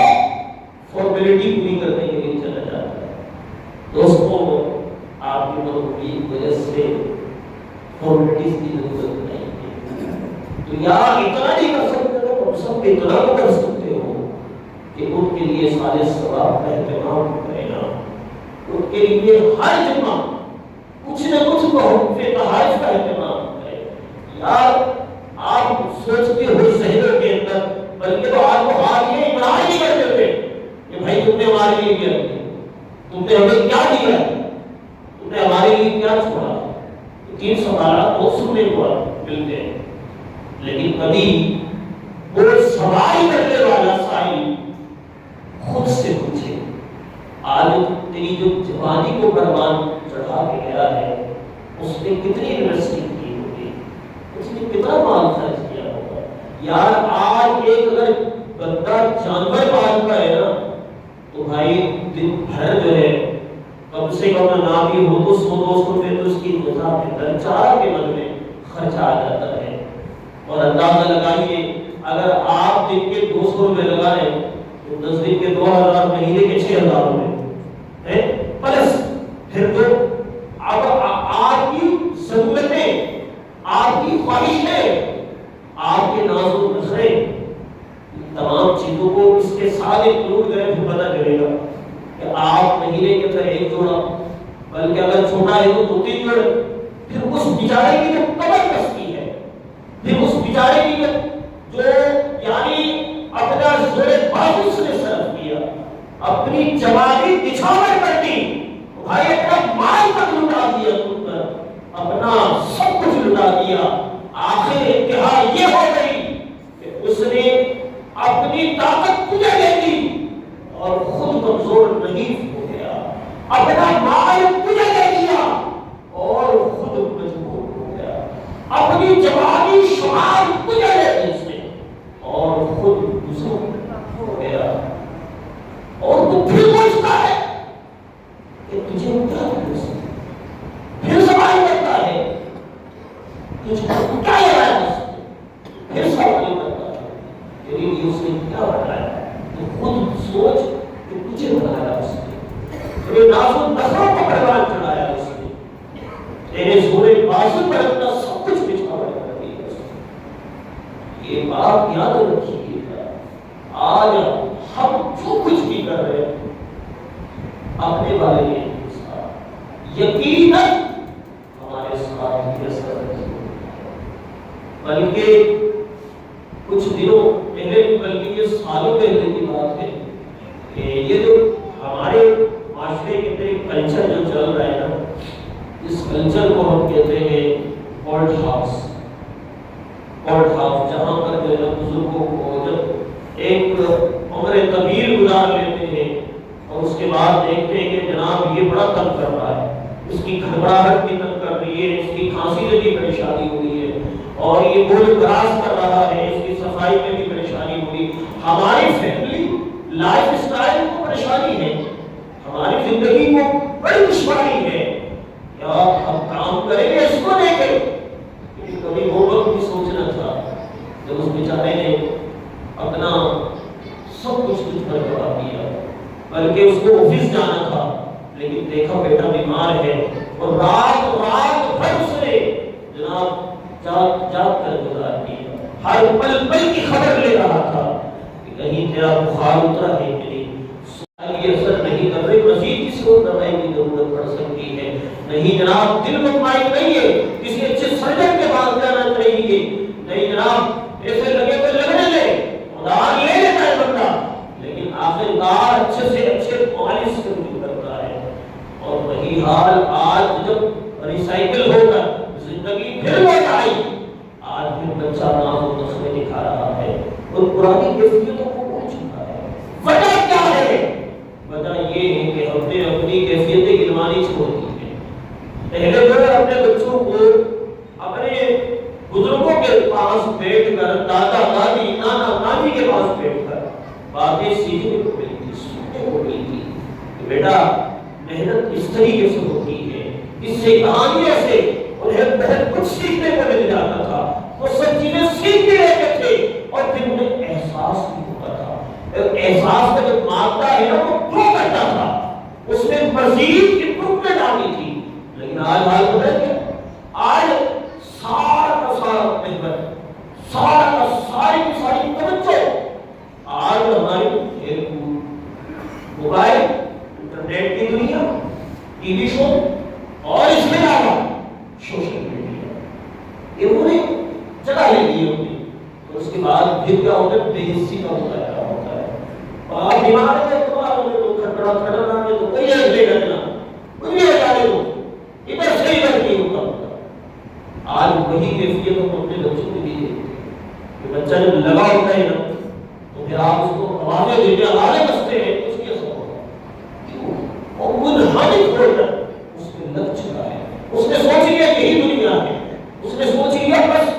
فارمیلٹی پوری کرنے کے لیے چلا جاتا ہے۔ دوستوں آپ کی مدد وجہ سے فارمیلٹیز کی ضرورت نہیں ہے، تو یار اتنا نہیں کر سکتے ہو، تم سب اتنا تو کر سکتے ہو کہ ان کے لیے سارے ثواب کا اہتمام کرنا، ان کے لیے ہر جمعہ کچھ نہ کچھ تحفے تحائف کا اہتمام کرے۔ یار آپ سوچتے ہو ذہنوں کے اندر، بلکہ تو آپ کو حال یہ اقرار نہیں کر دیتے کہ بھائی تم نے ہمارے لیے کیا کیا، تم نے ہمیں کیا دیا، تم نے ہمارے لیے کیا چھوڑا۔ 300 سوالات بہت سننے کو ملتے ہیں، لیکن کبھی وہ سوال کرنے والا سائل خود سے پوچھے، آج تیری جو جوانی کو قربان چڑھا کے گیا ہے اس نے کتنی انویسٹنگ کی ہوگی، اس نے کتنا مال خرچ کیا ہوگا۔ یار آج ایک اگر بندہ جانور پالتا ہے نا تو بھائی دن بھر جو ہے کم سے کم نہ بھی ہو تو 100-200 روپے تو اس کی غذا کے اندر چارہ کے بدلے خرچہ آ جاتا ہے. اور اندازہ لگائیے اگر آپ دن کے 200 روپے لگائیں تو 10 دن کے 2000، مہینے کے 6000 روپے پلس پھر تو اب آپ کی ضرورتیں، آپ کی خواہشیں، آپ کے ناز و نخرے، تمام چیزوں کو اس کے ساتھ انکلوڈ کریں پھر پتہ چلے گا کہ آپ مہینے کے اندر ایک جوڑا، بلکہ اگر چھوٹا ہے تو 2-3 جوڑے. پھر اس بیچارے کی جو کمر کستی ہے، پھر اس بیچارے کی جو یعنی اپنا زور بازو سے صرف کیا، اپنی جوانی نچھاور کر دی، بھائی اپنا مال تک لٹا دیا، تم پر اپنا سب کچھ لٹا دیا. آخر انتہا یہ ہو گئی کہ اس نے اپنی طاقت تجھے دے دی اور خود کمزور ضعیف ہو گیا، اپنا مال تجھے دے دیا اور خود مجبور ہو گیا، اپنی جوانی شمال تجھے دے دی اس نے اور خود بزرگ ہو گیا. اور تو پھر پوچھتا ہے کہ تجھے کیا کرنا، پھر سوال کرتا ہے تجھے کیا لگایا، پھر سوال کرتا ہے تیرے لیے اس نے کیا بنایا. تو خود سوچ کہ تجھے بنایا اس نے، تیرے ناز و نخروں کو پروان چڑھایا اس نے، تیرے زور بازو پر اپنا سب کچھ بچھاور کر دیا اس نے. یہ بات یاد رکھیے گا. آج ہم جو کچھ بھی کر رہے ہیں اپنے بارے میں یقیناً ہمارے ساتھ یہ اثر نہیں ہوتا، بلکہ کچھ دنوں پہلے، بلکہ یہ سالوں پہلے کی بات ہے کہ یہ جو ہمارے معاشرے کے اندر ایک کلچر جو چل رہا ہے نا، اس کلچر کو ہم کہتے ہیں اولڈ ہاؤس. اولڈ ہاؤس جہاں پر جو ہے بزرگوں کو جب ایک عمر طویل گزار لیتے ہیں اور اس کے بعد دیکھتے ہیں کہ جناب یہ بڑا تنگ کر رہا ہے، اس کی گھبراہٹ بھی تنگ کر رہی ہے، اس کی کھانسی میں بھی پریشانی ہوئی ہے اور یہ بول گراس کر رہا ہے، اس کی صفائی میں بھی پریشانی ہوئی. ہماری فیملی لائف اسٹائل کو پریشانی ہے، ہماری زندگی کو بڑی دشواری ہے، کیا ہم کام کریں گے اس کو لے کے. لیکن کبھی وہ وقت بھی سوچنا تھا جب اس بیچارے نے اپنا سب کچھ تجھ پر لگا دیا، بلکہ اس کو آفس جانا تھا لیکن دیکھا بیٹا بیمار ہے اور رات بھر اس نے جناب جاگ کر گزار دیا. ہر پل پل کی خبر لے رہا تھا کہ کہیں تیرا بخار اترا ہے کہ نہیں، یہ اثر نہیں کر رہے، مزید کسی کو دوائی کی ضرورت پڑ سکتی ہے. نہیں جناب دل مطمئن نہیں ہے، کسی اچھے سرجن کے پاس جانا چاہیے. نہیں جناب ایسے لگے تو لگنے لے، ادھار لے لیتا ہے بندہ، لیکن آخرکار اچھے سے اچھے مالش کرتا ہے. اور وہی حال آج جب ریسائیکل ہو کر زندگی پھر لوٹ آئی، آج پھر بچہ ناز و نخرے دکھا رہا ہے اور پرانی کیفیتوں کو بھول چکا ہے. وجہ کیا ہے؟ وجہ یہ ہے کہ ہم نے اپنی کیفیتیں گنوانی چھوڑ دی ہیں. پہلے جو ہے اپنے بچوں کو اپنے بزرگوں کے پاس بیٹھ کر، دادا دادی نانا نانی کے پاس بیٹھ کر باتیں سیکھنے کو ملی تھی، سننے کو ملی تھی کہ بیٹا محنت اس طریقے سے ہوتی ہے، اس سے کہانیوں سے انہیں بہت کچھ سیکھنے کو مل جاتا تھا. وہ سب چیزیں سیکھتے رہتے تھے اور پھر انہیں احساس بھی ہوتا تھا. احساس کا جو مادہ ہے نا وہ گرو کرتا تھا، اس میں مزید امپروومنٹ آنی تھی. لیکن آج حال بدل گیا. آج سارا کا سارا محنت، سارا کا ساری کی ساری توجہ آج ہماری کھیل کود، موبائل، انٹرنیٹ کی دنیا، ٹی وی شو اور اس کے علاوہ سوشل میڈیا، یہ انہوں نے جگہ لے لی ہوتی. تو اس کے بعد پھر کیا ہوتا ہے، بے حسی کا مظاہرہ ہوتا ہے. اور آپ بیمار ہیں تو آپ انہیں لوگ کھڑا کھڑا ہے تو کوئی لے کرنا کوئی بھی ہٹانے دو، ادھر صحیح کر نہیں ہوتا. آج وہی کیفیت ہم اپنے بچوں کو دی ہے کہ بچہ جب لگا ہوتا ہے نا تو پھر آپ اس کو آوازیں دیتے ہیں، آگے بستے ہیں، اس کی اثر ہوتا ہے. کیوں؟ اور منہمک ہو کر اس میں لگ چکا ہے. اس نے سوچ لیا یہی دنیا ہے، اس نے سوچ لیا بس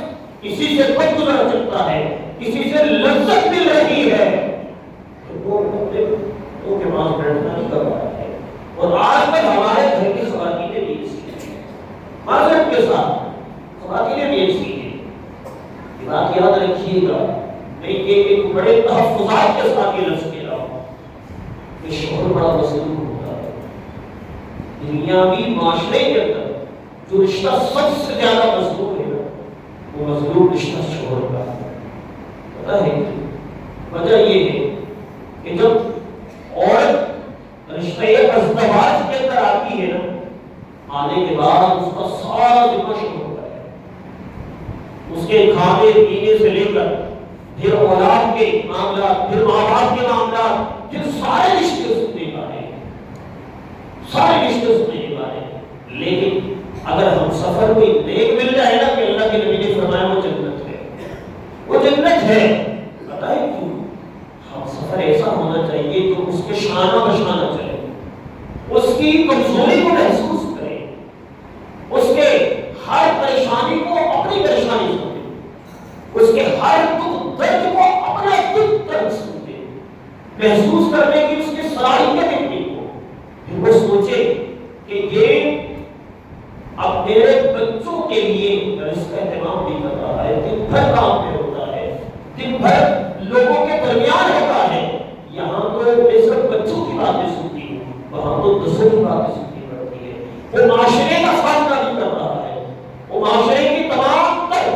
کسی سے بد گزر سکتا ہے، کسی سے لذت مل رہی ہے، وہ اپنے کے پاس بیٹھنا نہیں کر رہا ہے. اور آج تک ہمارے گھر کی خواتینیں بھی اس معذرت کے ساتھ خواتینیں بھی دنیاوی معاشرے کے اندر جو رشتہ سب سے زیادہ مظلوم ہے نا، وہ مظلوم رشتہ شوہر کا ہے۔ پتہ ہے وجہ یہ ہے کہ جب عورت رشتہ ازدواج کے اندر آتی ہے نا، آنے کے بعد اس کا سارا ذمہ شروع ہوتا ہے، اس کے کھانے پینے سے لے کر پھر اولاد کے معاملات، پھر ماں باپ کے معاملات، پھر سارے رشتے سننے والے ہیں، سارے رشتے سننے والے ہیں۔ لیکن اگر ہم سفر کوئی نیک مل جائے نا کہ اللہ کے نبی نے فرمایا وہ جنت ہے، وہ جنت ہے۔ پتہ ہے کیوں؟ ہم سفر ایسا ہونا چاہیے جو اس کے شانہ بشانہ چلے، اس کی کمزوری کو محسوس کرے، اس کے ہر پریشانی کو اپنی پریشانی سمجھے، اس کے ہر دکھ درد کو اپنا دکھ درد سمجھے، محسوس کرنے کی اس کی صلاحیت اتنی ہو، پھر وہ سوچے کہ یہ اب میرے بچوں کے لیے اس کا اہتمام بھی کر رہا ہے، دن بھر کام پہ ہوتا ہے، دن بھر لوگوں کے درمیان ہوتا ہے، یہاں تو میں صرف بچوں کی باتیں سنتی ہوں، وہاں تو دوسروں کی باتیں سنتی پڑتی ہے۔ وہ معاشرے کا سامنا بھی کر رہا ہے، وہ معاشرے کی تمام تر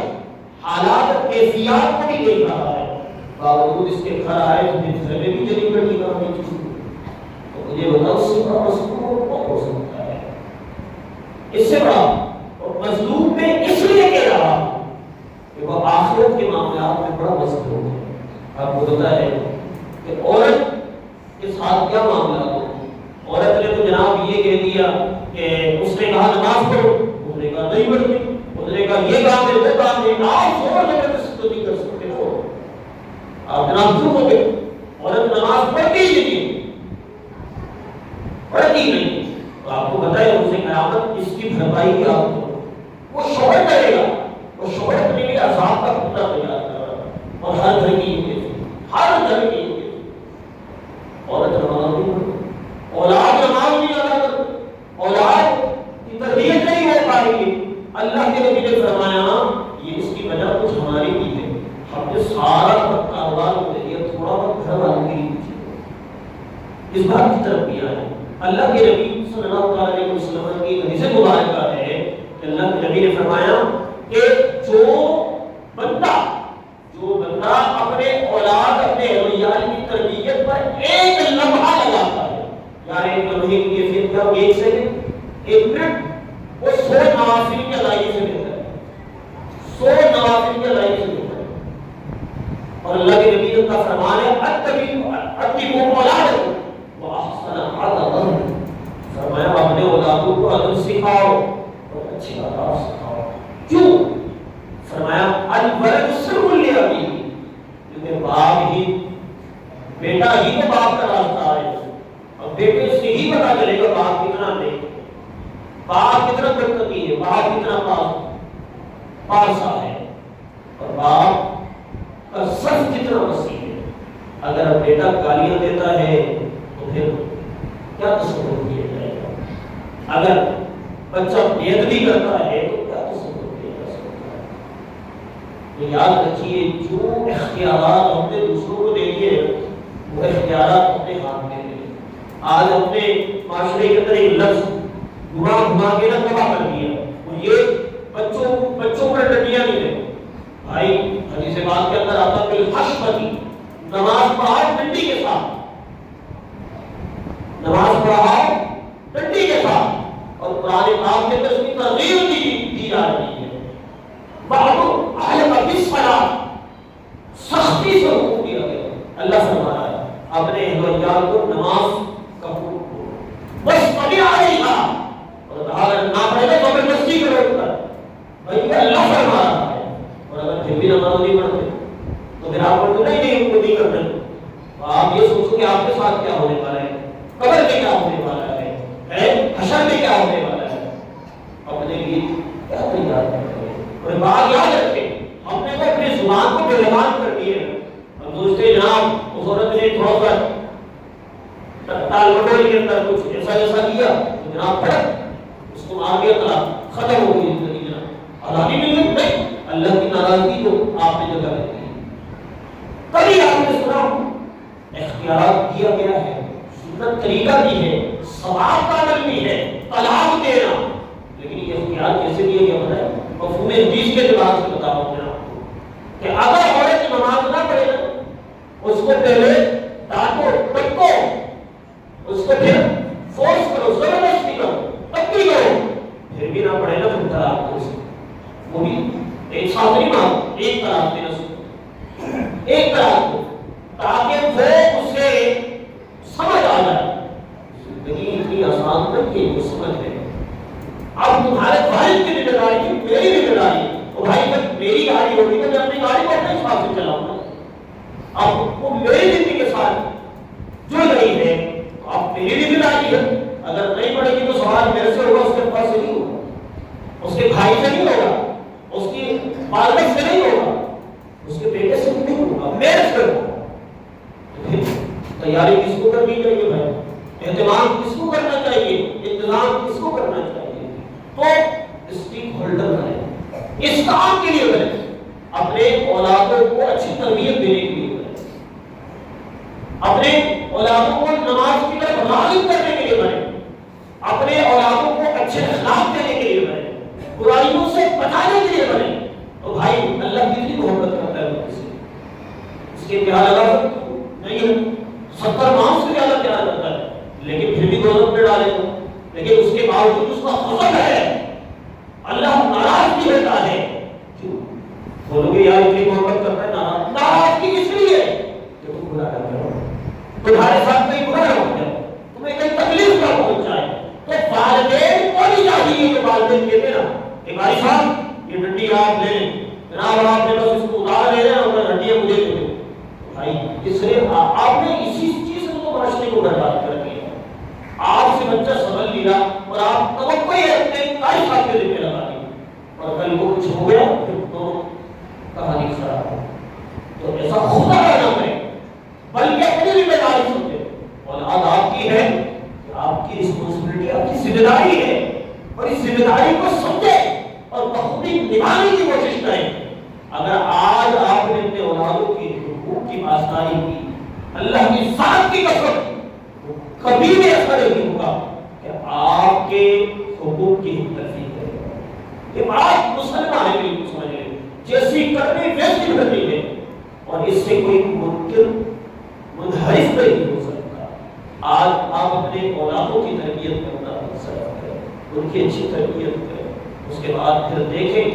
حالات اور کیفیات کو بھی دیکھ رہا ہے، باوجود اس کے گھر آئے تو گھر میں بھی چلی بڑی کام نہیں چیز، تو مجھے بتاؤ اس سے بڑا مظلوم کون ہو سکتا ہے؟ اس سے بڑا اور مظلوم میں اس لیے کہہ رہا ہوں کہ وہ آخرت کے معاملات میں بڑا مظلوم ہے۔ آپ کو پتہ ہے کہ عورت کے ساتھ کیا معاملات ہوتے ہیں؟ عورت نے تو جناب یہ کہہ دیا کہ اس نے کہا نماز پڑھو، اس نے کہا نہیں پڑھتی، اس نے کہا یہ کام ہے وہ کام ہے، آپ زور زبردستی تو نہیں کر سکتے ہو، آپ جناب چپ ہو گئے۔ عورت نماز پڑھتی ہی نہیں، پڑھتی نہیں، تو آپ کو پتہ ہے اسے قیامت اس کی بھرپائی کی آپ کو وہ شوہر کرے گا، وہ شوہر اپنے لیے عذاب کا پتہ تیار کر رہا ہے، اور ہر گھر کی ہر گھر کی عورت نماز نہیں پڑھتی، اولاد نماز نہیں ادا کرتی، اولاد کی تربیت نہیں ہو پائے گی۔ اللہ کے نبی نے فرمایا یہ اس کی وجہ کچھ ہماری بھی ہے، ہم نے سارا کاروبار کو دے دیا، تھوڑا بہت گھر والوں کے لیے اس بات کی طرف بھی آئے۔ اللہ کے نبی صلی اللہ علیہ وسلم کی حدیث مبارکہ ہے کہ اللہ کے نبی نے فرمایا کہ جو بندہ اپنے اولاد اپنے عیال کی تربیت پر ایک لمحہ لگاتا ہے، یار ایک لمحے کی کیفیت کا ایک سیکنڈ ایک منٹ، وہ 100 نوافل کی ادائیگی سے بہتر ہے، 100 نوافل کی ادائیگی سے بہتر ہے۔ اور اللہ کے نبی کا فرمان ہے اتبعوا اولادکم واحسن عددا، فرمایا اپنے اولادوں کو ادب سکھاؤ اور اچھی آداب سکھاؤ۔ کیوں؟ فرمایا الولد سر لابیہ، کیونکہ باپ ہی بیٹا ہی تو باپ کا راستہ ہے، اور بیٹے سے ہی پتا چلے گا باپ کتنا نیک، باپ کتنا متقی ہے، باپ کتنا پارسا ہے، اور باپ کا صف کتنا وسیع ہے۔ اگر بیٹا گالیاں دیتا ہے تو پھر کیا تصور کیا جائے گا؟ اگر بچہ بے ادبی کرتا ہے تو کیا تصور کیا جا سکتا ہے؟ تو یاد رکھیے جو اختیارات ہم نے دوسروں کو دے دیے وہ اختیارات اپنے ہاتھ میں لے۔ آج ہم نے معاشرے کے اندر ایک لفظ گھما کے نہ تباہ کر دیا، وہ یہ بچوں پر ڈنڈیاں نہیں دے بھائی، حدیث بات کے اندر آتا بالحشمتی، نماز پڑھاؤ ڈنڈی کے ساتھ، نماز پڑھاؤ ڈنڈی کے ساتھ، اور قرآن پاک کے اندر اس کی ترغیب دی جا رہی ہے۔ بعض اہل بالصلاۃ، سختی سے حکم دیا گیا، اللہ فرما رہا ہے اپنے اہل و عیال کو نماز کا حکم دو، بس پڑھی آ رہی تھا اور اگر نہ پڑھے تو زبردستی کرو کر بھائی اللہ فرما رہا ہے، اور اگر پھر بھی نماز نہیں پڑھتے تو پھر آپ کو نہیں ان کو نہیں کرنا، تو آپ یہ سوچو کہ آپ کے ساتھ کیا ہونے والا ہے، قبر میں کیا ہونے والا ہے، حشر میں کیا ہونے والا ہے، اپنے لیے کیا تیار کرتے ہیں۔ اور بات یاد رکھیں، ہم نے تو اپنی زبان کو بے زبان کر دی ہے، ہم سوچتے جناب اس عورت نے تھوڑا سا ٹال مٹول کے اندر کچھ ایسا کیا تو جناب پھٹ اس کو مار دیا، طلاق ختم ہو گئی زندگی، جناب آزادی مل گئی۔ نہیں، اللہ کی ناراضگی کو آپ نے جگہ دی، کبھی آپ نے سنا اختیارات دیا گیا ہے، سنت طریقہ بھی ہے، ثواب کا عمل بھی ہے، طلاق مفہوم حدیث کے لحاظ سے بتاؤں میں آپ کو کہ اگر عورت نماز نہ پڑھے نا، اس کو پہلے ڈانٹو ٹپکو، اس کو پھر فورس کرو، زبردستی کرو، تب بھی کرو، پھر بھی نہ پڑھے نا، پھر طلاق دو اسے، وہ بھی ایک ساتھ نہیں مانو، ایک طلاق دینا سکو، ایک طلاق دو تاکہ وہ اسے سمجھ آ جائے زندگی اتنی آسان نہیں کہ وہ سمجھ لے۔ اب تمہارے والد کی ذمہ داری ہے، میری ذمہ داری ہے، تو بھائی جب میری گاڑی ہوگی تو میں اپنی گاڑی کو اپنے حساب سے چلاؤں گا۔ اب وہ میری زندگی کے ساتھ جڑ رہی ہے، اب میری ذمہ داری ہے، اگر نہیں پڑے گی تو سوال میرے سے ہوگا، اس کے پاس سے نہیں ہوگا، اس کے بھائی سے نہیں ہوگا، اس کی والد سے نہیں ہوگا، اس کے بیٹے سے نہیں ہوگا، میرے سے ہوگا۔ تیاری کس کو کرنی چاہیے بھائی؟ اہتمام کس کو کرنا چاہیے؟ انتظام کس کو کرنا چاہیے؟ تو اسٹیک ہولڈر بنے، اس کام کے لیے بنے، اپنے اولادوں کو اچھی تربیت دینے کے لیے بنے، اپنے اولادوں کو نماز کی طرف راغب کرنے کے لیے بنے، اپنے اولادوں کو اچھے اخلاق دینے کے لیے بنے، برائیوں سے بچانے کے لیے بنے۔ تو بھائی اللہ کتنی محبت کرتا ہے لوگوں سے، اس کے کیا لگا نہیں ہے، 70 ماہ سے زیادہ پیار کرتا ہے، لیکن پھر بھی غضب میں ڈالے گا، لیکن اس کے باوجود اس کا غضب ہے، اللہ ناراض بھی ہوتا ہے۔ کیوں بولو گے یار اتنی محبت کرتا ہے، ناراض کی کس لیے؟ کہ تم برا کر رہے ہو، تمہارے ساتھ کوئی برا ہو جائے، تمہیں کوئی تکلیف نہ پہنچ جائے، تو والدین کو نہیں چاہیے کہ والدین کہتے نا کہ بھائی صاحب یہ ڈنڈی آپ لے لیں، جناب آپ نے بس اس کو اتار لے لیں اور ڈنڈیاں مجھے دے دیں۔ بھائی اس لیے آپ نے اسی چیز سے تو معاشرے کو برباد کر دیا، آپ سے بچہ سمجھ لیا اور آپ توقع یہ رکھتے ہیں کئی ساتھ کے ذمہ لگا دی، اور کل کو کچھ ہو گیا پھر تو کہانی خراب ہو۔ تو ایسا خدا نہ کرے، بلکہ اپنی ذمہ داری سمجھے، اولاد آپ کی ہے، آپ کی رسپانسبلٹی، آپ کی ذمہ داری ہے، اور اس ذمہ داری کو سمجھے اور بخوبی نبھانے کی کوشش کریں۔ اگر آج آپ نے اپنے اولادوں کی حقوق کی پاسداری کی، اللہ کی ذات کی قسم کبھی بھی ایسا نہیں ہوگا کہ آپ کے حقوق کی تلفی کرے گا۔ یہ بات مسلمان ہے، بالکل سمجھ لیں، جیسی کرنی ویسی کرنی ہے، اور اس سے کوئی منکر منحرف نہیں ہو سکتا۔ آج آپ اپنے اولادوں کی تربیت کرنا صرف کریں، ان کی اچھی تربیت کریں، اس کے بعد پھر دیکھیں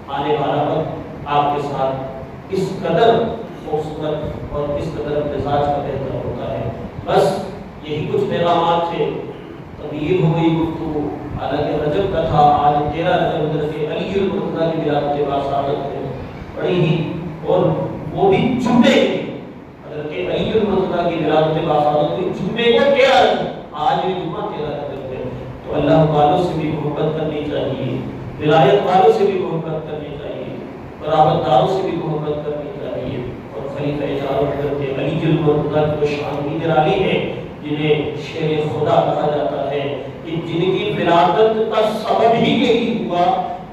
آنے والا وقت آپ کے ساتھ کس قدر خوبصورت اور کس قدر مزاج کا بہتر ہوتا ہے۔ بس یہی کچھ پیغامات تھے، طویل ہو گئی گفتگو، حالانکہ رجب کا تھا، آج 13 رجب حضرت علی المرتضیٰ کی ولادت باسعادت ہے، بڑی ہی، اور وہ بھی جمعے کی، حضرت علی المرتضیٰ کی ولادت باسعادت ہوئی جمعے کو 13 رجب، آج بھی جمعہ 13 رجب ہے۔ تو اللہ والوں سے بھی محبت کرنی چاہیے، ولایت والوں سے بھی محبت کرنی چاہیے، قرابت داروں سے بھی محبت کرنی چاہیے، اور خلیفہ چاروں حضرت علی المرتضیٰ کی وہ شان بھی نرالی ہے جنہیں شیر خدا کہا جاتا ہے، کہ جن کی ولادت کا سبب ہی یہی ہوا۔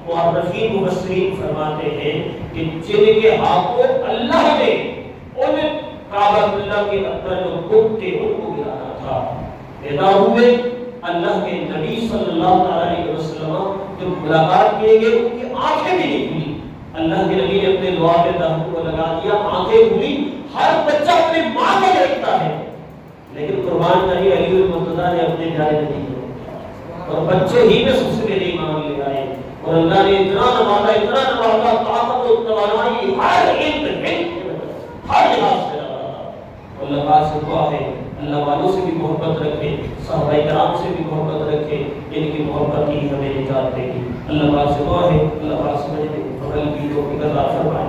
مؤرخین مفسرین فرماتے ہیں کہ جن کے ہاتھوں اللہ نے ان کعبہ اللہ کے اندر جو بت تھے ان کو گرانا تھا، پیدا ہوئے اللہ کے نبی صلی اللہ علیہ وسلم جب ملاقات کیے گئے ان کی آنکھیں بھی نہیں کھلی، اللہ کے نبی نے اپنے دعا میں دہن کو لگا دیا، آنکھیں کھلی۔ ہر بچہ اپنی ماں کو دیکھتا ہے، لیکن قربان جائیے علی المرتضیٰ نے اپنے پیارے نبی کو، اور بچے ہی میں سب سے پہلے ایمان لے آئے، اور اللہ نے اتنا نوازا، طاقت و توانائی ہر علم ہر لحاظ سے نوازا۔ اللہ پاک سے دعا ہے اللہ والوں سے بھی محبت رکھے، صحابہ کرام سے بھی محبت رکھے، ان کی محبت ہی ہمیں نجات دے گی۔ اللہ پاک سے دعا ہے اللہ پاک سمجھنے عمل کی توفیق عطا فرمائے۔